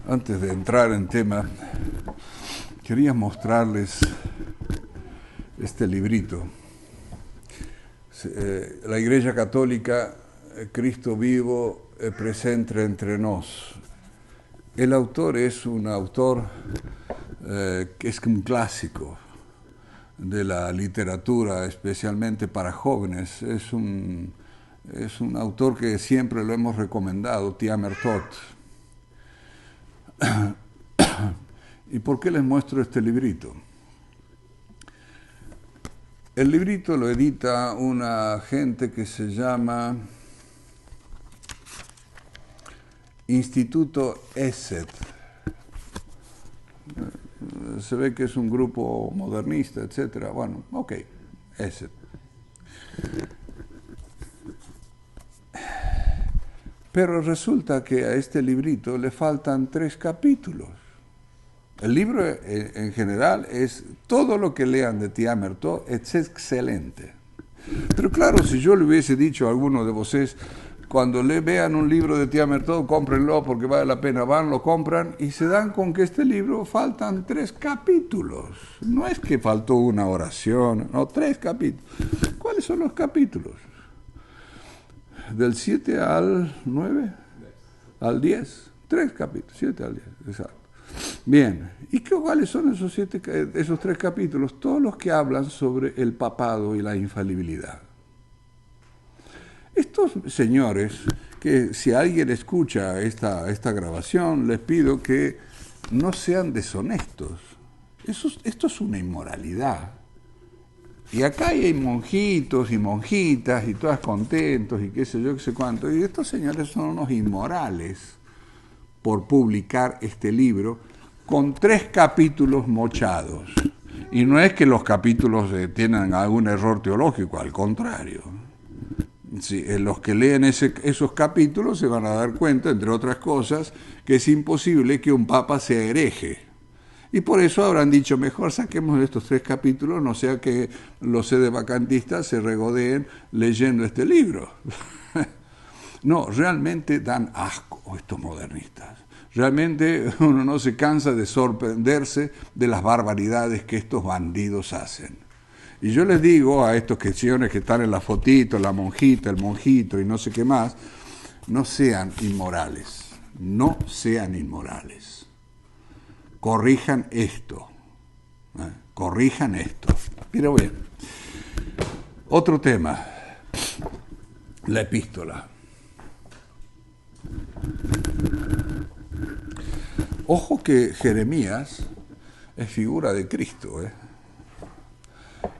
Antes de entrar en tema, quería mostrarles este librito. La Iglesia Católica, Cristo vivo, presente entre nos. El autor es un autor que es un clásico de la literatura, especialmente para jóvenes. Es un autor que siempre lo hemos recomendado, Tiamer Toth. ¿Y por qué les muestro este librito? El librito lo edita una gente que se llama Instituto ESET. Se ve que es un grupo modernista, etc. Bueno, ok, ESET. Pero resulta que a este librito le faltan 3 capítulos. El libro en general es todo lo que lean de Tiamer Toth, es excelente. Pero claro, si yo le hubiese dicho a alguno de vosotros, cuando vean un libro de Tiamer Toth, cómprenlo porque vale la pena, van, lo compran y se dan con que este libro faltan 3 capítulos. No es que faltó una oración, no, 3 capítulos. ¿Cuáles son los capítulos? Del 7 al 9, al 10, 3 capítulos, 7 al 10, exacto. Bien, ¿y cuáles son esos 3 capítulos? Todos los que hablan sobre el papado y la infalibilidad. Estos señores, que si alguien escucha esta grabación, les pido que no sean deshonestos. Esto es una inmoralidad. Y acá hay monjitos y monjitas y todas contentos y qué sé yo, qué sé cuánto. Y estos señores son unos inmorales por publicar este libro con 3 capítulos mochados. Y no es que los capítulos tienen algún error teológico, al contrario. Sí, los que leen esos capítulos se van a dar cuenta, entre otras cosas, que es imposible que un papa sea hereje. Y por eso habrán dicho, mejor saquemos estos 3 capítulos, no sea que los sedevacantistas se regodeen leyendo este libro. No, realmente dan asco estos modernistas. Realmente uno no se cansa de sorprenderse de las barbaridades que estos bandidos hacen. Y yo les digo a estos señores que están en la fotito, la monjita, el monjito y no sé qué más, no sean inmorales, no sean inmorales. Corrijan esto, corrijan esto. Pero bien, otro tema, la epístola. Ojo que Jeremías es figura de Cristo,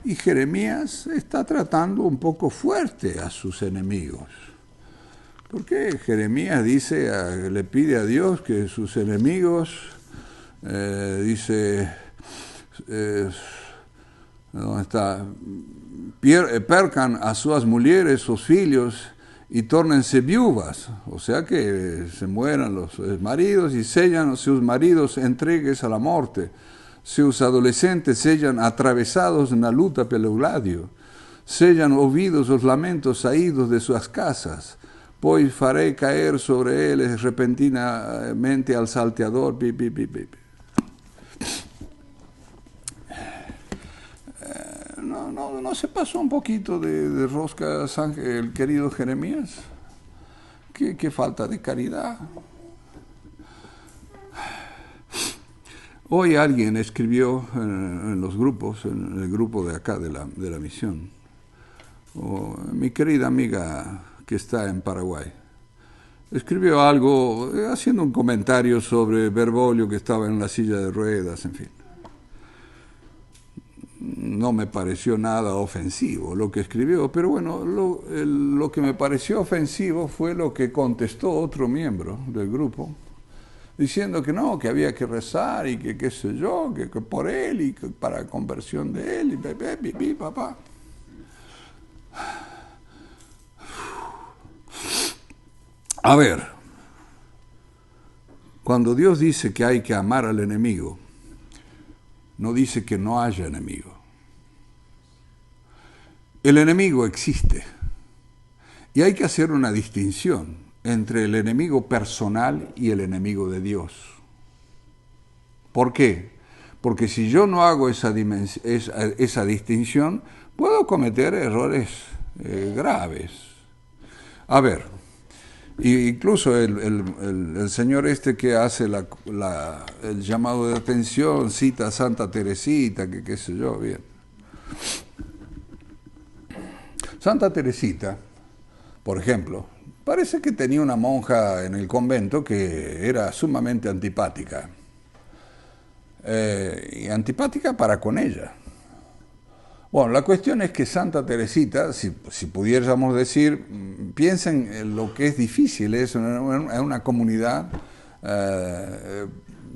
y Jeremías está tratando un poco fuerte a sus enemigos. Porque Jeremías le pide a Dios que sus enemigos, ¿dónde está? Percan a sus mujeres, sus hijos, y tórnense viudas, o sea que se mueran los maridos y sellan a sus maridos entregues a la muerte. Sus adolescentes sellan atravesados en la luta pelo gladio. Sellan oídos los lamentos saídos de sus casas. Pues faré caer sobre él repentinamente al salteador. ¿No se pasó un poquito de rosca el querido Jeremías? ¿Qué falta de caridad? Hoy alguien escribió en los grupos, en el grupo de acá de la misión, mi querida amiga que está en Paraguay, escribió algo haciendo un comentario sobre Bergoglio que estaba en la silla de ruedas, en fin. No me pareció nada ofensivo lo que escribió, pero bueno, lo que me pareció ofensivo fue lo que contestó otro miembro del grupo, diciendo que no, que había que rezar y que qué sé yo, que por él y que para conversión de él y papá. A ver, cuando Dios dice que hay que amar al enemigo, no dice que no haya enemigo. El enemigo existe y hay que hacer una distinción entre el enemigo personal y el enemigo de Dios. ¿Por qué? Porque si yo no hago esa distinción, puedo cometer errores graves. A ver, incluso el señor este que hace el llamado de atención cita a Santa Teresita, que qué sé yo, bien. Santa Teresita, por ejemplo, parece que tenía una monja en el convento que era sumamente antipática. Y antipática para con ella. Bueno, la cuestión es que Santa Teresita, si pudiéramos decir, piensen en lo que es difícil es en una comunidad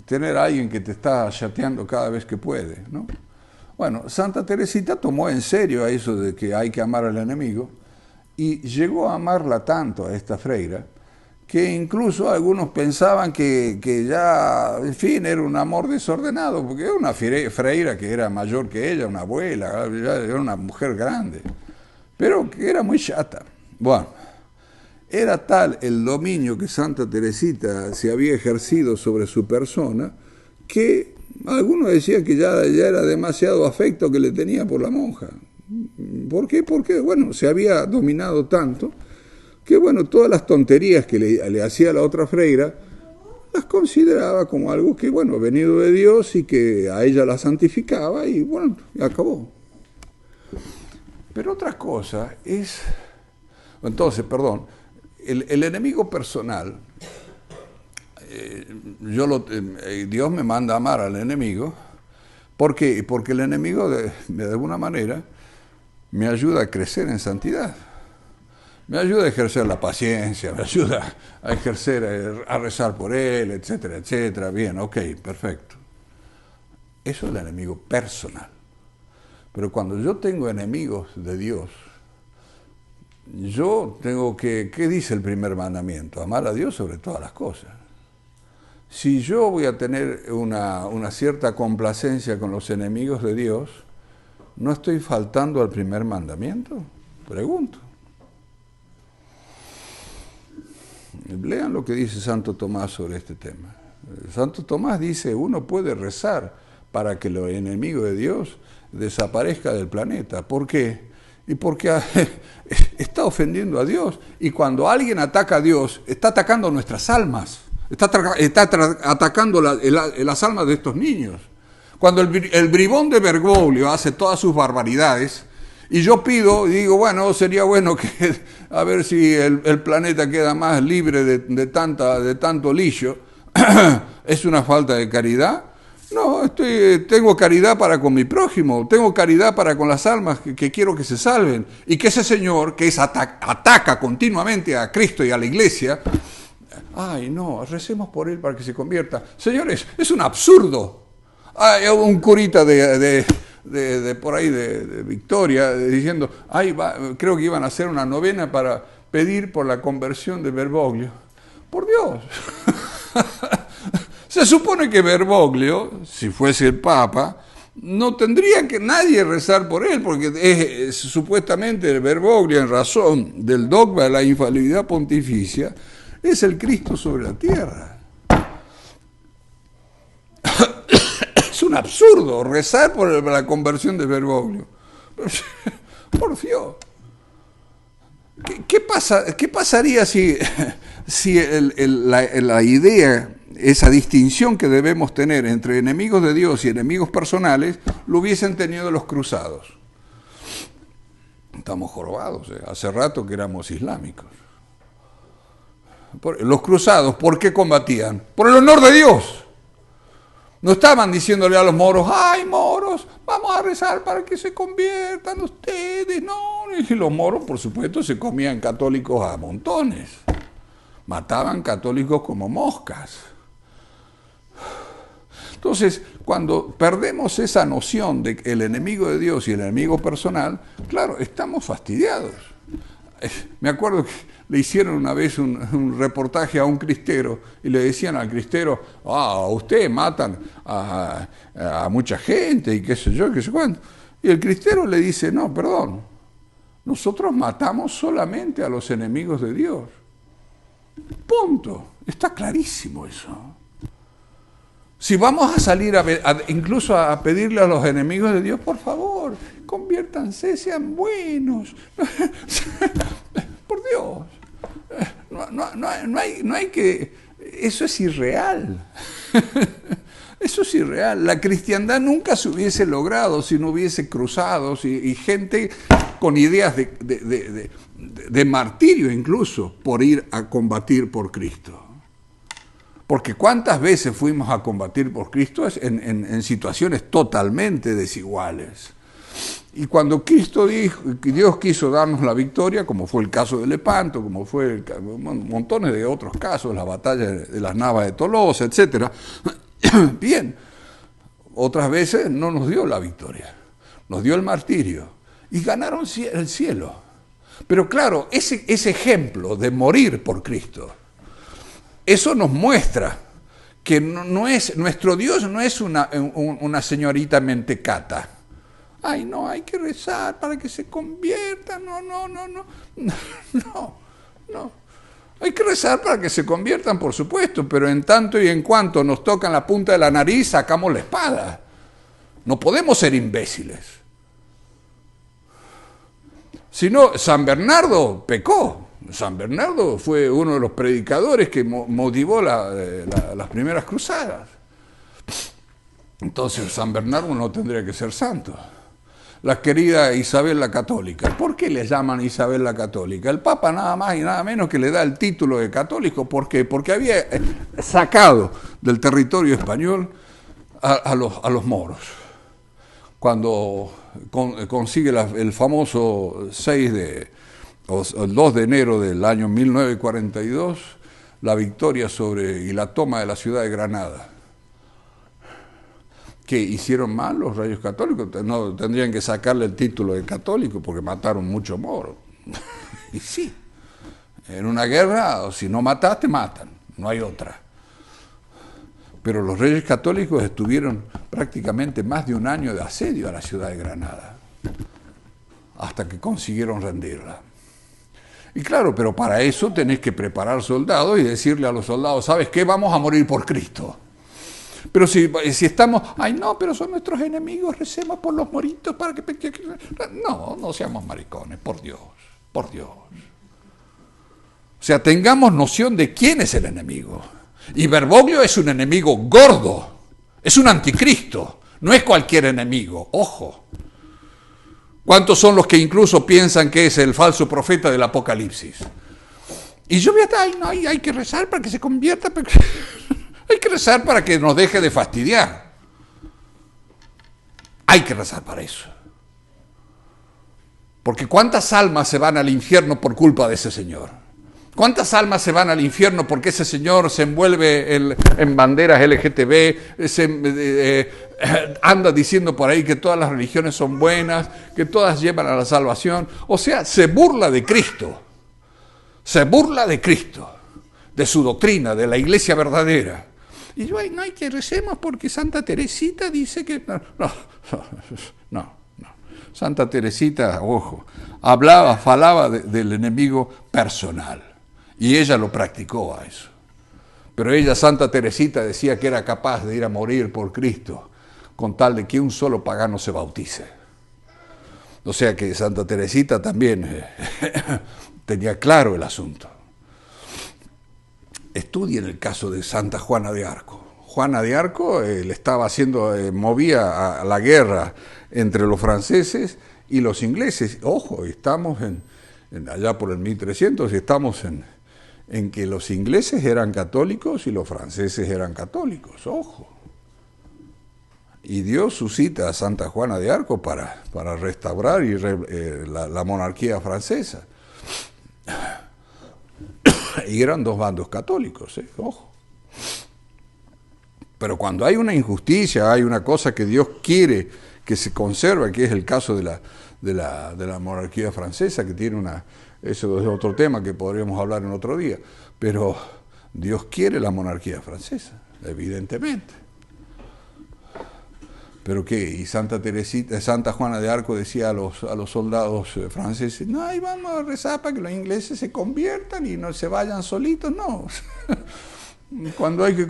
tener a alguien que te está chateando cada vez que puede, ¿no? Bueno, Santa Teresita tomó en serio a eso de que hay que amar al enemigo y llegó a amarla tanto a esta freira que incluso algunos pensaban que ya, en fin, era un amor desordenado, porque era una freira que era mayor que ella, una abuela, era una mujer grande, pero que era muy chata. Bueno, era tal el dominio que Santa Teresita se había ejercido sobre su persona, que algunos decían que ya era demasiado afecto que le tenía por la monja. ¿Por qué? Porque, bueno, se había dominado tanto que, bueno, todas las tonterías que le hacía la otra freira, las consideraba como algo que, bueno, venido de Dios y que a ella la santificaba y, bueno, acabó. Pero otra cosa es, entonces, perdón, el enemigo personal, Dios me manda a amar al enemigo. ¿Por qué? Porque el enemigo, de alguna manera, me ayuda a crecer en santidad. Me ayuda a ejercer la paciencia, me ayuda a ejercer, a rezar por él, etcétera, etcétera. Bien, ok, perfecto. Eso es el enemigo personal. Pero cuando yo tengo enemigos de Dios, yo tengo que, ¿qué dice el primer mandamiento? Amar a Dios sobre todas las cosas. Si yo voy a tener una cierta complacencia con los enemigos de Dios, ¿no estoy faltando al primer mandamiento? Pregunto. Lean lo que dice Santo Tomás sobre este tema. Santo Tomás dice, uno puede rezar para que el enemigo de Dios desaparezca del planeta. ¿Por qué? Y porque está ofendiendo a Dios. Y cuando alguien ataca a Dios, está atacando nuestras almas. Está atacando las almas de estos niños. Cuando el bribón de Bergoglio hace todas sus barbaridades, y yo pido, y digo, bueno, sería bueno que a ver si el planeta queda más libre de tanto lillo, ¿es una falta de caridad? No, tengo caridad para con mi prójimo, tengo caridad para con las almas que quiero que se salven. Y que ese señor, que ataca continuamente a Cristo y a la Iglesia, ay, no, recemos por él para que se convierta. Señores, es un absurdo. Hay un curita de por ahí de Victoria diciendo, creo que iban a hacer una novena para pedir por la conversión de Bergoglio. Por Dios. Se supone que Bergoglio, si fuese el Papa, no tendría que nadie rezar por él, porque supuestamente Bergoglio, en razón del dogma de la infalibilidad pontificia, es el Cristo sobre la tierra. Es un absurdo rezar por la conversión de Bergoglio. Por Dios. ¿Qué pasaría si la idea, esa distinción que debemos tener entre enemigos de Dios y enemigos personales, lo hubiesen tenido los cruzados? Estamos jorobados, hace rato que éramos islámicos. Los cruzados, ¿por qué combatían? Por el honor de Dios. No estaban diciéndole a los moros, ¡ay, moros, vamos a rezar para que se conviertan ustedes! No, y los moros, por supuesto, se comían católicos a montones. Mataban católicos como moscas. Entonces, cuando perdemos esa noción de el enemigo de Dios y el enemigo personal, claro, estamos fastidiados. Me acuerdo que le hicieron una vez un reportaje a un cristero y le decían al cristero, ustedes matan a mucha gente y qué sé yo, qué sé cuánto. Y el cristero le dice, no, perdón, nosotros matamos solamente a los enemigos de Dios. Punto. Está clarísimo eso. Si vamos a salir incluso a pedirle a los enemigos de Dios, por favor, conviértanse, sean buenos. Por Dios. No hay que... Eso es irreal. Eso es irreal. La cristiandad nunca se hubiese logrado si no hubiese cruzados y gente con ideas de martirio incluso por ir a combatir por Cristo. Porque cuántas veces fuimos a combatir por Cristo en situaciones totalmente desiguales. Y cuando Dios quiso darnos la victoria, como fue el caso de Lepanto, como fue montones de otros casos, la batalla de las Navas de Tolosa, etc. Bien, otras veces no nos dio la victoria, nos dio el martirio y ganaron el cielo. Pero claro, ese ejemplo de morir por Cristo, eso nos muestra que nuestro Dios no es una señorita mentecata. Ay, no, hay que rezar para que se convierta. No. Hay que rezar para que se conviertan, por supuesto, pero en tanto y en cuanto nos tocan la punta de la nariz, sacamos la espada. No podemos ser imbéciles. Si no, San Bernardo pecó. San Bernardo fue uno de los predicadores que motivó las primeras cruzadas. Entonces San Bernardo no tendría que ser santo. La querida Isabel la Católica. ¿Por qué le llaman Isabel la Católica? El Papa nada más y nada menos que le da el título de católico. ¿Por qué? Porque había sacado del territorio español a los moros. Cuando consigue el famoso el 2 de enero del año 1942, la victoria y la toma de la ciudad de Granada. ¿Qué hicieron mal los reyes católicos? No tendrían que sacarle el título de católico porque mataron mucho moro. Y sí, en una guerra, si no matas, te matan, no hay otra. Pero los reyes católicos estuvieron prácticamente más de un año de asedio a la ciudad de Granada, hasta que consiguieron rendirla. Y claro, pero para eso tenés que preparar soldados y decirle a los soldados, ¿sabes qué? Vamos a morir por Cristo. Pero si estamos, ay no, pero son nuestros enemigos, recemos por los moritos para que... No seamos maricones, por Dios. O sea, tengamos noción de quién es el enemigo. Y Bergoglio es un enemigo gordo, es un anticristo, no es cualquier enemigo, ojo. ¿Cuántos son los que incluso piensan que es el falso profeta del Apocalipsis? Y yo voy a estar, hay que rezar para que se convierta... Hay que rezar para que nos deje de fastidiar. Hay que rezar para eso. Porque ¿cuántas almas se van al infierno por culpa de ese señor? ¿Cuántas almas se van al infierno porque ese señor se envuelve en banderas LGTB, anda diciendo por ahí que todas las religiones son buenas, que todas llevan a la salvación? O sea, se burla de Cristo. Se burla de Cristo, de su doctrina, de la iglesia verdadera. Y yo, no hay que recemos porque Santa Teresita dice que... No. Santa Teresita, ojo, falaba del enemigo personal. Y ella lo practicó a eso. Pero ella, Santa Teresita, decía que era capaz de ir a morir por Cristo con tal de que un solo pagano se bautice. O sea que Santa Teresita también tenía claro el asunto. Estudien el caso de Santa Juana de Arco. Juana de Arco le estaba movía a la guerra entre los franceses y los ingleses. Ojo, estamos allá por el 1300 y estamos en que los ingleses eran católicos y los franceses eran católicos. Ojo. Y Dios suscita a Santa Juana de Arco para restaurar la monarquía francesa. Y eran dos bandos católicos, ojo. Pero cuando hay una injusticia, hay una cosa que Dios quiere que se conserve, que es el caso de la monarquía francesa, que tiene eso es otro tema que podríamos hablar en otro día, pero Dios quiere la monarquía francesa, evidentemente. ¿Pero qué? Y Santa Juana de Arco decía a los soldados franceses, no, ahí vamos a rezar para que los ingleses se conviertan y no se vayan solitos, no. Cuando hay que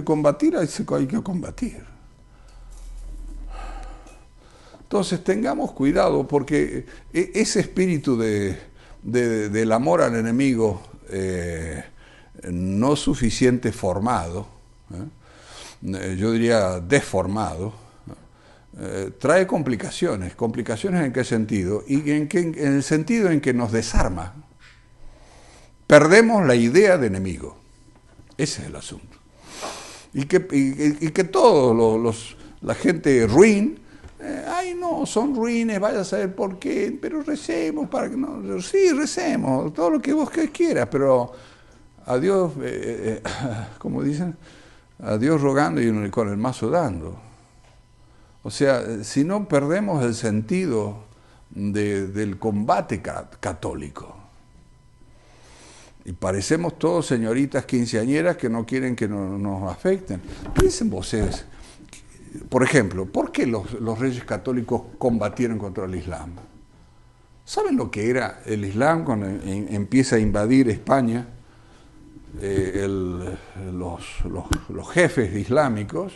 combatir, hay que combatir. Entonces tengamos cuidado, porque ese espíritu del amor al enemigo no suficiente formado, yo diría deformado, trae complicaciones. ¿Complicaciones en qué sentido? Y en el sentido en que nos desarma. Perdemos la idea de enemigo. Ese es el asunto. Y que todos la gente ruin, ay no, son ruines, vaya a saber por qué, pero recemos para que no, sí, recemos, todo lo que vos quieras, pero a Dios, como dicen, a Dios rogando y con el mazo dando. O sea, si no perdemos el sentido del combate católico. Y parecemos todos señoritas quinceañeras que no quieren que nos afecten. Piensen ustedes, por ejemplo, ¿por qué los reyes católicos combatieron contra el Islam? ¿Saben lo que era el Islam cuando empieza a invadir España? Los jefes islámicos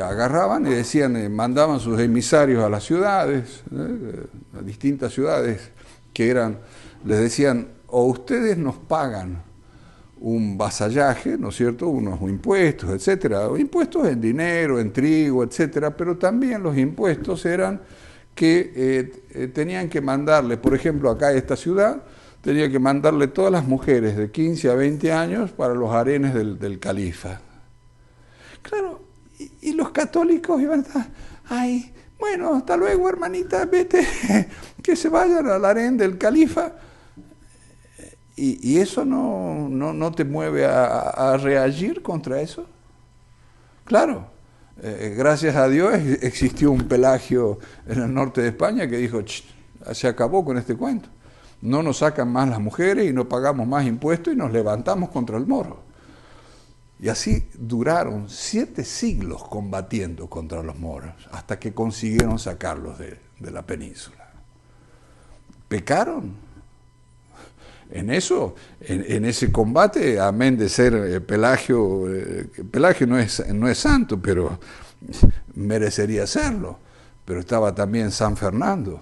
agarraban y decían, mandaban sus emisarios a las ciudades, a distintas ciudades que les decían, o ustedes nos pagan un vasallaje, ¿no es cierto?, unos impuestos, etcétera, impuestos en dinero, en trigo, etcétera, pero también los impuestos eran que tenían que mandarle, por ejemplo, acá a esta ciudad, tenía que mandarle todas las mujeres de 15 a 20 años para los harenes del califa. Claro, y los católicos iban a estar, ay, bueno, hasta luego, hermanita, vete, que se vayan al harén del califa. ¿Y eso no te mueve a reagir contra eso? Claro, gracias a Dios existió un Pelagio en el norte de España que dijo, se acabó con este cuento. No nos sacan más las mujeres y no pagamos más impuestos y nos levantamos contra el moro. Y así duraron 7 siglos combatiendo contra los moros hasta que consiguieron sacarlos de la península. ¿Pecaron? En eso, en ese combate, amén de ser Pelagio, Pelagio no es santo, pero merecería serlo. Pero estaba también San Fernando,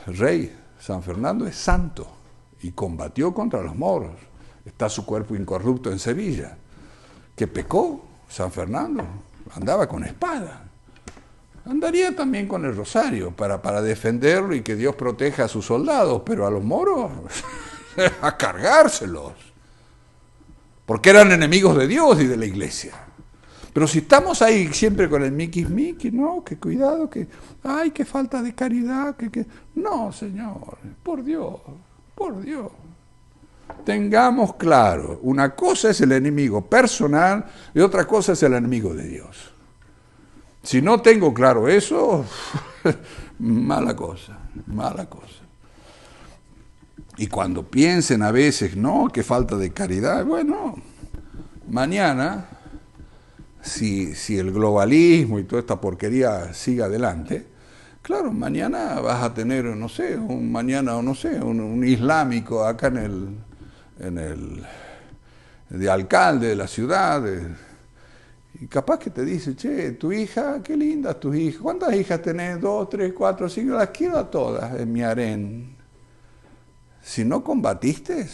rey. San Fernando es santo y combatió contra los moros. Está su cuerpo incorrupto en Sevilla. ¿Qué pecó San Fernando? Andaba con espada. Andaría también con el rosario para defenderlo y que Dios proteja a sus soldados, pero a los moros a cargárselos, porque eran enemigos de Dios y de la iglesia. Pero si estamos ahí siempre con el miquis, no, que cuidado, que ay, qué falta de caridad, que no, Señor, por Dios, tengamos claro, una cosa es el enemigo personal y otra cosa es el enemigo de Dios. Si no tengo claro eso, mala cosa. Y cuando piensen a veces, no, qué falta de caridad, bueno, mañana, si el globalismo y toda esta porquería sigue adelante, claro, mañana vas a tener, no sé, un islámico acá de alcalde de la ciudad, y capaz que te dice, che, tu hija, qué linda tu hija. ¿Cuántas hijas tenés? 2, 3, 4, 5, las quiero a todas en mi harén. Si no combatiste,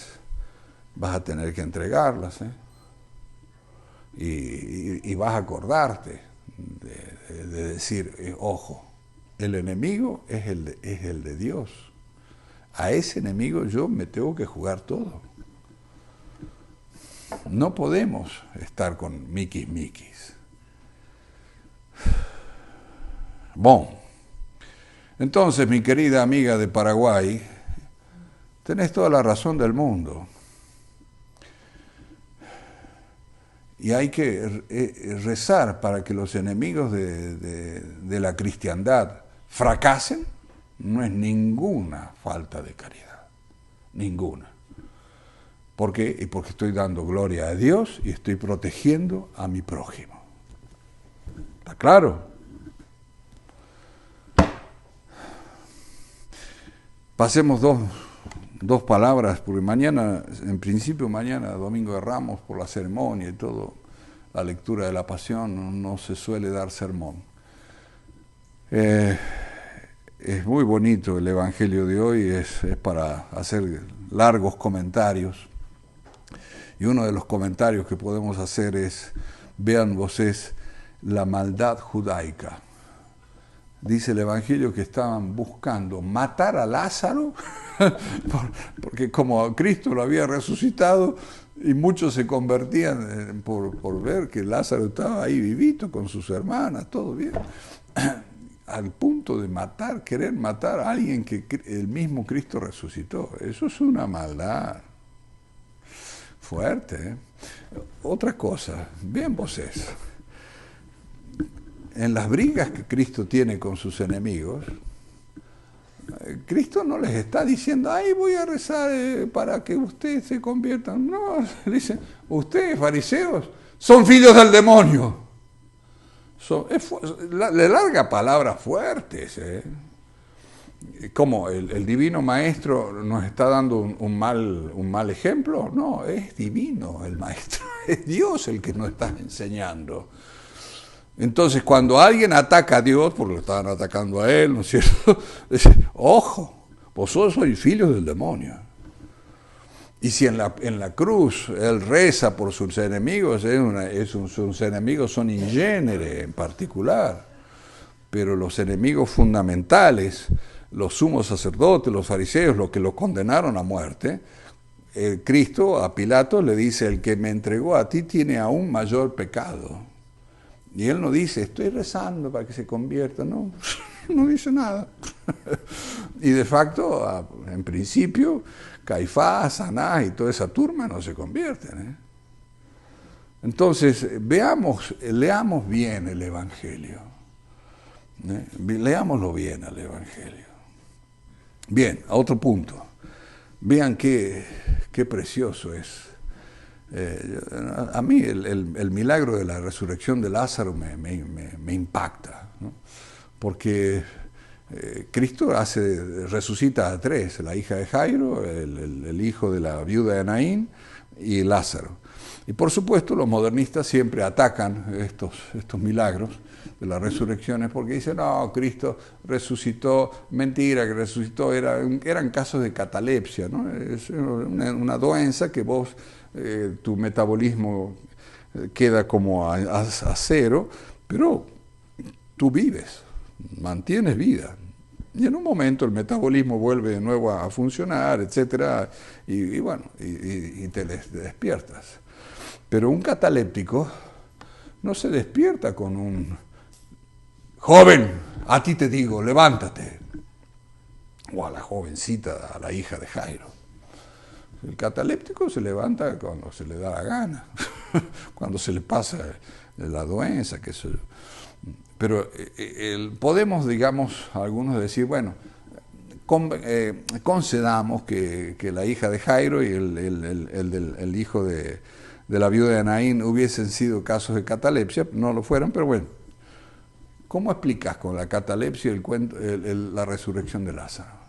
vas a tener que entregarlas, y vas a acordarte de decir, ojo, el enemigo es el de Dios. A ese enemigo yo me tengo que jugar todo. No podemos estar con miquis. Bueno, entonces, mi querida amiga de Paraguay, tenés toda la razón del mundo. Y hay que rezar para que los enemigos de la cristiandad fracasen. No es ninguna falta de caridad, ninguna. ¿Por qué? Porque estoy dando gloria a Dios y estoy protegiendo a mi prójimo. ¿Está claro? Pasemos dos palabras, porque mañana, en principio mañana, Domingo de Ramos, por la ceremonia y todo, la lectura de la Pasión, no se suele dar sermón. Es muy bonito el Evangelio de hoy, es para hacer largos comentarios. Y uno de los comentarios que podemos hacer es, vean vosotros, la maldad judaica. Dice el Evangelio que estaban buscando matar a Lázaro, porque como Cristo lo había resucitado, y muchos se convertían por ver que Lázaro estaba ahí vivito con sus hermanas, todo bien, al punto de matar, querer matar a alguien que el mismo Cristo resucitó. Eso es una maldad fuerte, ¿eh? Otra cosa, bien vosotros, en las brigas que Cristo tiene con sus enemigos, Cristo no les está diciendo, ay, voy a rezar para que ustedes se conviertan. No, le dicen, ustedes, fariseos, son filhos del demonio. Le larga palabras fuertes. ¿Cómo? ¿El divino maestro nos está dando un mal ejemplo? No, es divino el maestro. Es Dios el que nos está enseñando. Entonces, cuando alguien ataca a Dios, porque lo estaban atacando a él, ¿no es cierto? Dice, ojo, vosotros sois hijos del demonio. Y si en la cruz él reza por sus enemigos, sus enemigos son in genere en particular, pero los enemigos fundamentales, los sumos sacerdotes, los fariseos, los que lo condenaron a muerte, Cristo a Pilato le dice, el que me entregó a ti tiene aún mayor pecado. Y él no dice, estoy rezando para que se convierta, no, no dice nada. Y de facto, en principio, Caifás, Anás y toda esa turma no se convierten. Entonces, leamos bien el Evangelio. Leámoslo bien al Evangelio. Bien, a otro punto. Vean qué precioso es. A mí el milagro de la resurrección de Lázaro me impacta, ¿no? Porque Cristo resucita a tres, la hija de Jairo, el hijo de la viuda de Naín y Lázaro. Y por supuesto los modernistas siempre atacan estos milagros de las resurrecciones porque dicen, no, Cristo resucitó, mentira que resucitó, eran casos de catalepsia, ¿no? Es una doenza que vos, tu metabolismo queda como a cero, pero tú vives, mantienes vida. Y en un momento el metabolismo vuelve de nuevo a funcionar, etcétera, y bueno, y te despiertas. Pero un cataléptico no se despierta con un joven, a ti te digo, levántate. O a la jovencita, a la hija de Jairo. El cataléptico se levanta cuando se le da la gana, cuando se le pasa la doenza, qué sé yo. Pero podemos, digamos, algunos decir, bueno, concedamos que la hija de Jairo y el hijo de la viuda de Naín hubiesen sido casos de catalepsia, no lo fueron, pero bueno. ¿Cómo explicas con la catalepsia la resurrección de Lázaro?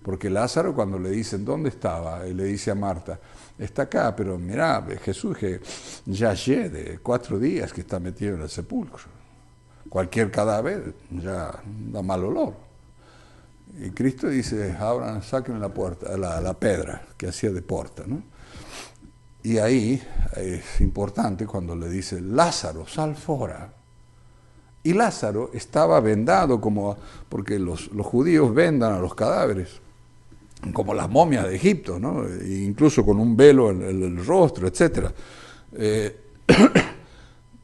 Porque Lázaro, cuando le dicen, ¿dónde estaba? Y le dice a Marta, está acá, pero mirá, Jesús, que ya de 4 días que está metido en el sepulcro. Cualquier cadáver ya da mal olor. Y Cristo dice, abran, saquen la pedra que hacía de puerta, ¿no? Y ahí es importante cuando le dice, Lázaro, sal fuera. Y Lázaro estaba vendado, porque los judíos vendan a los cadáveres, como las momias de Egipto, ¿no? E incluso con un velo en el rostro, etc.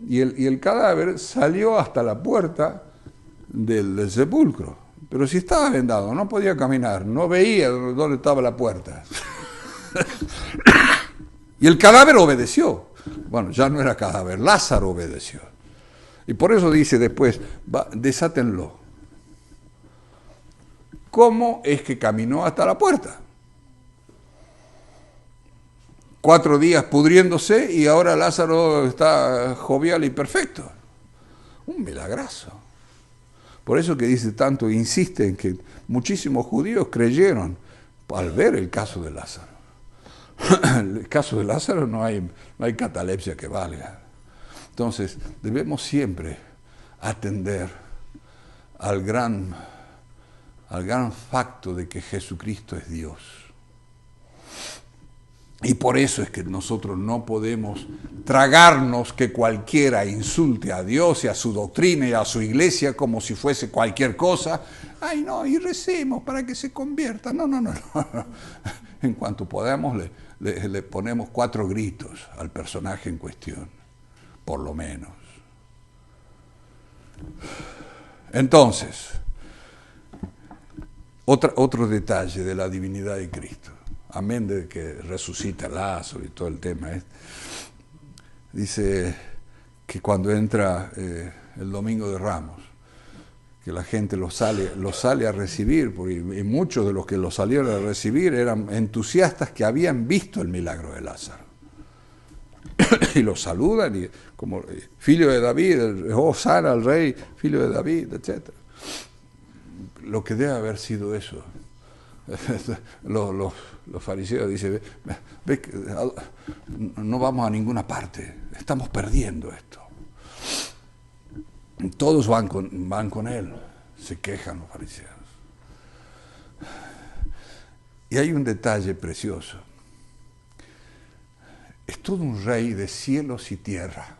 Y el cadáver salió hasta la puerta del sepulcro. Pero si estaba vendado, no podía caminar, no veía dónde estaba la puerta. Y el cadáver obedeció. Bueno, ya no era cadáver, Lázaro obedeció. Y por eso dice después, desátenlo. ¿Cómo es que caminó hasta la puerta? 4 días pudriéndose y ahora Lázaro está jovial y perfecto. Un milagrazo. Por eso que dice tanto, insiste en que muchísimos judíos creyeron al ver el caso de Lázaro. El caso de Lázaro no hay catalepsia que valga. Entonces, debemos siempre atender al gran facto de que Jesucristo es Dios. Y por eso es que nosotros no podemos tragarnos que cualquiera insulte a Dios y a su doctrina y a su iglesia como si fuese cualquier cosa. Ay, no, y recemos para que se convierta. No. En cuanto podamos le ponemos 4 gritos al personaje en cuestión, por lo menos. Entonces, otro detalle de la divinidad de Cristo. Amén de que resucita Lázaro y todo el tema. Dice que cuando entra el Domingo de Ramos, que la gente lo sale a recibir, porque y muchos de los que lo salieron a recibir eran entusiastas que habían visto el milagro de Lázaro. Y lo saludan, y como filho de David, Hosana al rey, filho de David, etc. Lo que debe haber sido eso. Los fariseos dicen, ve, no vamos a ninguna parte, estamos perdiendo esto. Todos van con él, se quejan los fariseos. Y hay un detalle precioso. Es todo un rey de cielos y tierra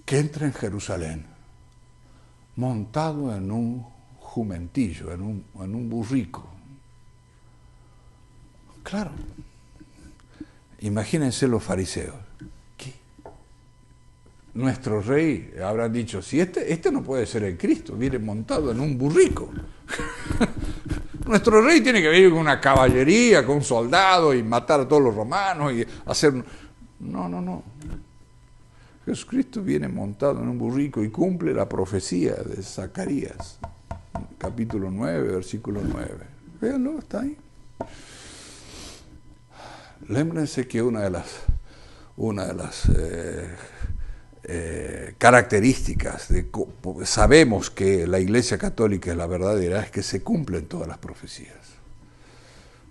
que entra en Jerusalén montado en un jumentillo, en un burrico. Claro, imagínense los fariseos. ¿Qué? Nuestro rey habrán dicho, si este no puede ser el Cristo, viene montado en un burrico. Nuestro rey tiene que venir con una caballería, con un soldado y matar a todos los romanos y hacer... No. Jesucristo viene montado en un burrico y cumple la profecía de Zacarías, capítulo 9, versículo 9. Véanlo, está ahí. Lémbrense que una de las características sabemos que la Iglesia Católica es la verdadera, es que se cumplen todas las profecías.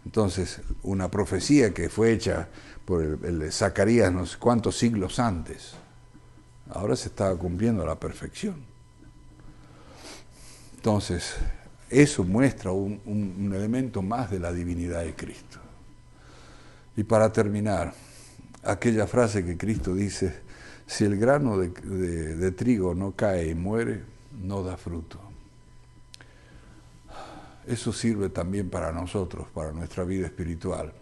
Entonces, una profecía que fue hecha por el Zacarías no sé cuántos siglos antes, ahora se estaba cumpliendo a la perfección. Entonces, eso muestra un elemento más de la divinidad de Cristo. Y para terminar, aquella frase que Cristo dice, si el grano de trigo no cae y muere, no da fruto. Eso sirve también para nosotros, para nuestra vida espiritual.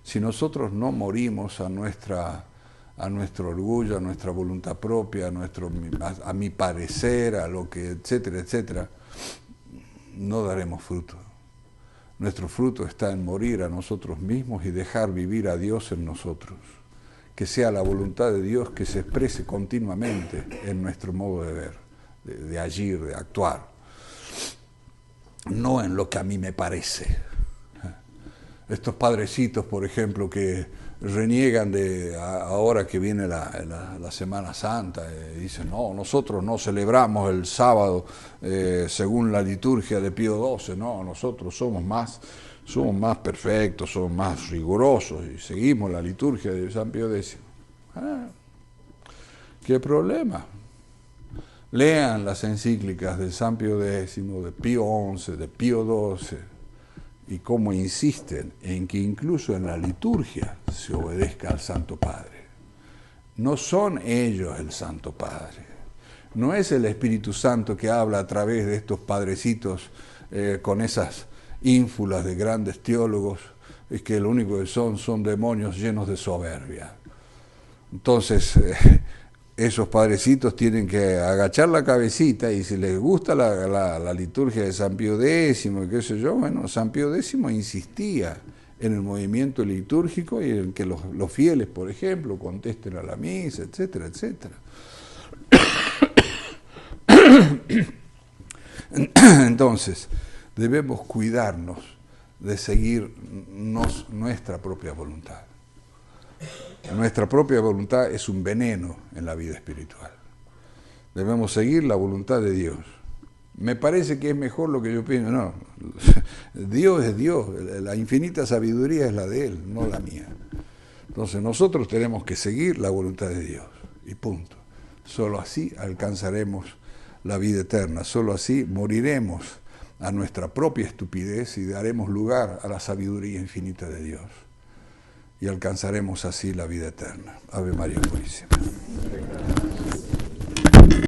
Si nosotros no morimos a nuestro orgullo, a nuestra voluntad propia, a mi parecer, a lo que, etcétera, etcétera, no daremos fruto. Nuestro fruto está en morir a nosotros mismos y dejar vivir a Dios en nosotros. Que sea la voluntad de Dios que se exprese continuamente en nuestro modo de ver, de agir, de actuar. No en lo que a mí me parece. Estos padrecitos, por ejemplo, que reniegan ahora que viene la Semana Santa, dicen, no, nosotros no celebramos el sábado según la liturgia de Pío XII, no, nosotros somos más perfectos, somos más rigurosos y seguimos la liturgia de San Pío X. ¿Qué problema? Lean las encíclicas de San Pío X, de Pío XI, de Pío XII, y cómo insisten en que incluso en la liturgia se obedezca al Santo Padre. No son ellos el Santo Padre. No es el Espíritu Santo que habla a través de estos padrecitos con esas ínfulas de grandes teólogos, es que lo único que son demonios llenos de soberbia. Entonces, esos padrecitos tienen que agachar la cabecita y si les gusta la liturgia de San Pío X, qué sé yo, bueno, San Pío X insistía en el movimiento litúrgico y en que los fieles, por ejemplo, contesten a la misa, etcétera, etcétera. Entonces, debemos cuidarnos de seguir nuestra propia voluntad. Nuestra propia voluntad es un veneno en la vida espiritual. Debemos seguir la voluntad de Dios. me parece que es mejor lo que yo pienso. No, Dios es Dios, la infinita sabiduría es la de Él, no la mía. Entonces nosotros tenemos que seguir la voluntad de Dios, y punto. Solo así alcanzaremos la vida eterna, solo así moriremos a nuestra propia estupidez y daremos lugar a la sabiduría infinita de Dios. Y alcanzaremos así la vida eterna. Ave María Purísima.